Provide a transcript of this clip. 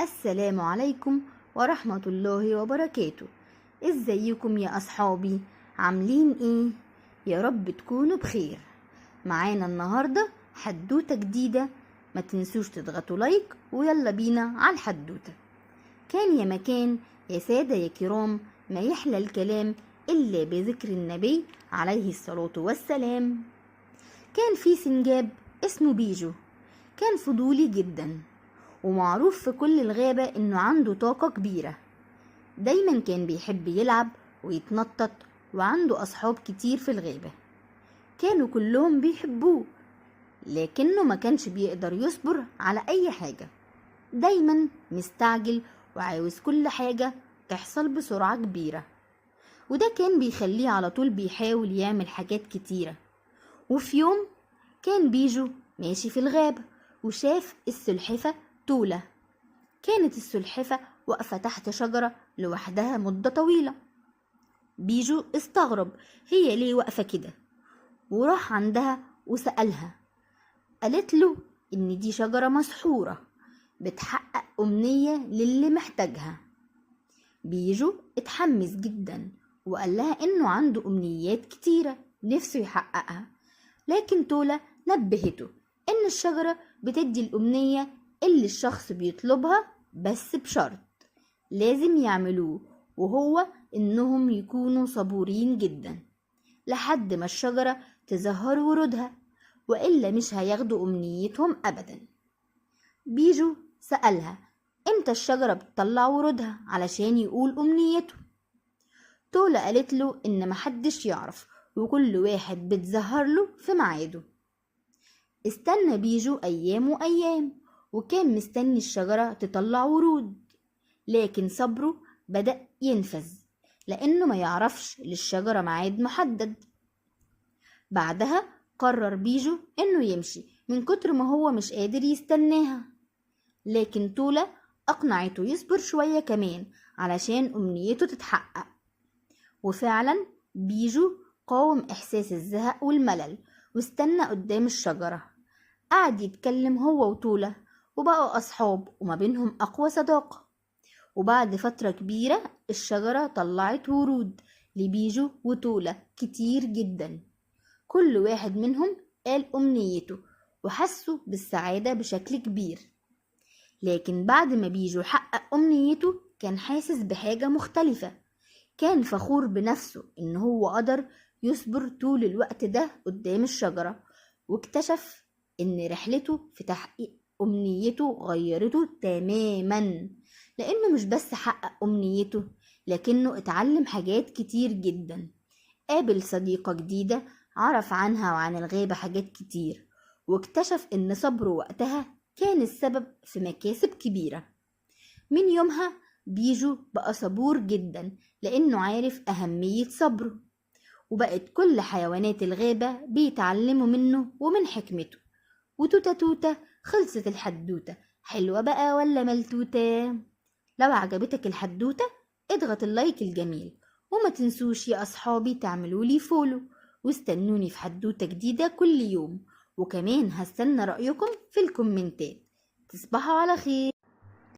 السلام عليكم ورحمة الله وبركاته. ازيكم يا أصحابي؟ عاملين ايه؟ يا رب تكونوا بخير. معانا النهاردة حدوتة جديدة، ما تنسوش تضغطوا لايك ويلا بينا على الحدوتة. كان يا مكان يا سادة يا كرام، ما يحلى الكلام إلا بذكر النبي عليه الصلاة والسلام. كان في سنجاب اسمه بيجو، كان فضولي جدا ومعروف في كل الغابة إنه عنده طاقة كبيرة. دايما كان بيحب يلعب ويتنطط وعنده أصحاب كتير في الغابة، كانوا كلهم بيحبوه، لكنه ما كانش بيقدر يصبر على أي حاجة، دايما مستعجل وعاوز كل حاجة تحصل بسرعة كبيرة، وده كان بيخليه على طول بيحاول يعمل حاجات كتيرة. وفي يوم كان بيجو ماشي في الغابة وشاف السلحفة تولة. كانت السلحفة واقفة تحت شجرة لوحدها مدة طويلة. بيجو استغرب هي ليه واقفة كده، وراح عندها وسألها. قالت له إن دي شجرة مسحورة بتحقق أمنية للي محتاجها. بيجو اتحمس جدا وقال لها إنه عنده أمنيات كتيرة نفسه يحققها، لكن تولة نبهته إن الشجرة بتدي الأمنية اللي الشخص بيطلبها بس بشرط لازم يعملوه، وهو إنهم يكونوا صبورين جدا لحد ما الشجرة تزهر ورودها، وإلا مش هياخدوا أمنيتهم أبدا. بيجو سألها إمتى الشجرة بتطلع ورودها علشان يقول أمنيته. تولة قالت له إن محدش يعرف وكل واحد بتزهر له في ميعاده. استنى بيجو أيام وأيام وكان مستني الشجرة تطلع ورود، لكن صبره بدأ ينفذ لأنه ما يعرفش للشجرة ميعاد محدد. بعدها قرر بيجو إنه يمشي من كتر ما هو مش قادر يستناها، لكن تولة أقنعته يصبر شوية كمان علشان أمنيته تتحقق. وفعلا بيجو قاوم إحساس الزهق والملل واستنى قدام الشجرة. قعد يتكلم هو وتولة وبقوا أصحاب وما بينهم أقوى صداقة. وبعد فترة كبيرة الشجرة طلعت ورود لبيجو وتولة كتير جدا، كل واحد منهم قال أمنيته وحسوا بالسعادة بشكل كبير. لكن بعد ما بيجو حقق أمنيته كان حاسس بحاجة مختلفة، كان فخور بنفسه إن هو قدر يصبر طول الوقت ده قدام الشجرة، واكتشف إن رحلته في تحقيق أمنيته غيرته تماما، لأنه مش بس حقق أمنيته لكنه اتعلم حاجات كتير جدا. قابل صديقة جديدة عرف عنها وعن الغابة حاجات كتير، واكتشف إن صبره وقتها كان السبب في مكاسب كبيرة. من يومها بيجو بقى صبور جدا لأنه عارف أهمية صبره، وبقت كل حيوانات الغابة بيتعلموا منه ومن حكمته. وتوتة توتة خلصت الحدوتة، حلوة بقى ولا ملتوتة؟ لو عجبتك الحدوتة اضغط اللايك الجميل، وما تنسوش يا أصحابي تعملوا لي فولو، واستنوني في حدوتة جديدة كل يوم، وكمان هستنى رأيكم في الكومنتات. تصبحوا على خير.